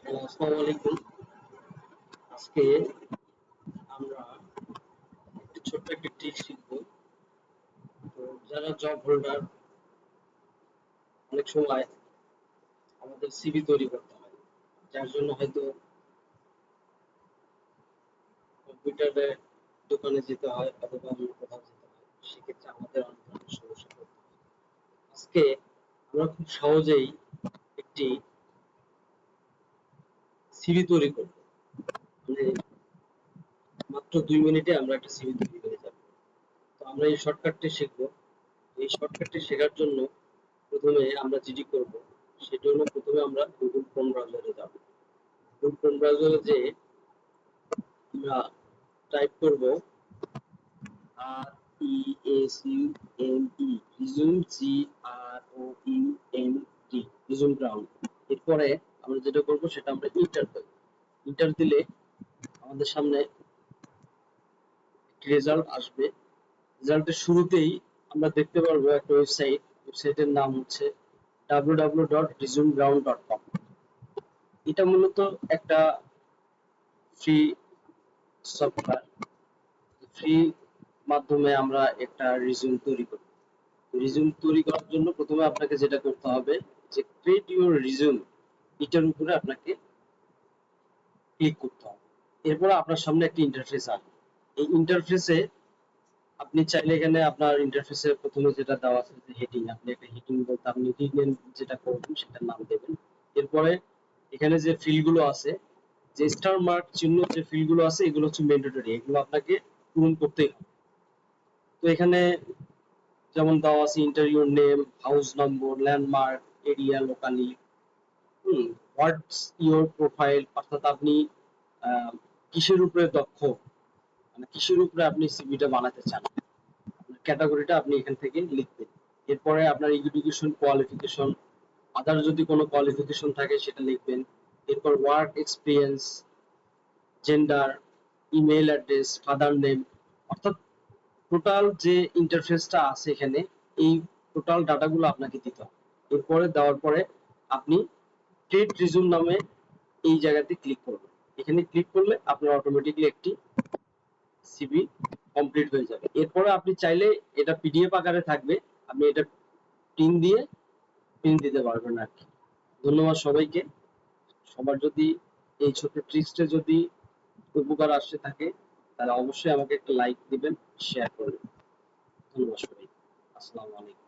আসসালামু আলাইকুম। আজকে আমরা ছোট্ট একটা ট্রিক শিখবো। তো যারা জব হোল্ডার, অনেক সময় আমাদের সিভি তৈরি করতে হয়, যার জন্য হয়তো কম্পিউটারে দোকানে যেতে হয় অথবা অন্য কোথাও যেতে হয়। সেক্ষেত্রে আমাদের অনেক ধরনের সমস্যা পড়তে হয়। আজকে আমরা খুব সহজেই একটি সিভি তৈরি করবো। মানে মাত্র 2 মিনিটে আমরা একটা সিভি তৈরি করে যাবো। তো আমরা এই শর্টকাটটি শিখবো। এই শর্টকাটটি শেখার জন্য প্রথমে আমরা যেটি করব সেটি হলো, প্রথমে আমরা গুগল ক্রোম ব্রাউজারে যাব। গুগল ক্রোম ব্রাউজারে যে আমরা টাইপ করব R E S U M E resume, G R O U M T, resume ground. এরপরে আমরা যেটা করব সেটা আমরা ইন্টার দেব। ইন্টার দিলে আমাদের সামনে একটি রেজাল্ট আসবে। রেজাল্টের শুরুতেই আমরা দেখতে পারবো একটা ওয়েবসাইটের নাম হচ্ছে www.resumeground.com। এটা মূলত একটা ফ্রি সফটওয়্যার। ফ্রি মাধ্যমে আমরা একটা রিজিউম তৈরি করব। রিজিউম তৈরি করার জন্য প্রথমে আপনাকে যেটা করতে হবে যে ক্রিয়েট ইউর রিজিউম, এটার উপরে আপনাকে ক্লিক করতে হবে। এরপর আপনার সামনে একটা ইন্টারফেস আসবে। এই ইন্টারফেসে আপনি চাইলে এখানে আপনার ইন্টারফেসের প্রথমে যেটা দেওয়া আছে যে হেডিং, আপনি একটা হেডিং বলতে আপনি হেডিং যেটা করবেন সেটার নাম দেবেন। এরপরে এখানে যে ফিল্ডগুলো আছে, যে স্টার মার্ক চিহ্ন যে ফিল্ডগুলো আছে, এগুলো হচ্ছে ম্যান্ডেটরি, এগুলো আপনাকে পূরণ করতেই হবে। তো এখানে যেমন দেওয়া আছে interview name, house number, landmark, area, locally, what's your profile, অর্থাৎ আপনি কিসের উপরে দক্ষ, মানে কিসের উপরে আপনি সিভিটা বানাতে চান, ক্যাটাগরিটা আপনি এখান থেকে লিখবেন। এরপরে আপনার এডুকেশন কোয়ালিফিকেশন, আদার যদি কোনো কোয়ালিফিকেশন থাকে সেটা লিখবেন। এরপর work experience, gender, email address, father name, অর্থাৎ টোটাল যে ইন্টারফেসটা আছে এখানে, এই টোটাল ডাটাগুলো আপনাকে দিতে হবে। এরপরে দেওয়ার পরে আপনি ক্রিয়েট রিজিউম নামে এই জায়গাতে ক্লিক করবেন। এখানে ক্লিক করলে আপনার অটোমেটিকলি একটি সিভি কমপ্লিট হয়ে যাবে। এরপরে আপনি চাইলে, এটা পিডিএফ আকারে থাকবে, আপনি এটা প্রিন্ট দিতে পারবেন আর কি। ধন্যবাদ সবাইকে। সবার যদি এই ছোট ট্রিক্সটা যদি উপকার আসতে থাকে তাহলে অবশ্যই আমাকে একটা লাইক দিবেন, শেয়ার করবেন। ধন্যবাদ সবাইকে। আসসালামু আলাইকুম।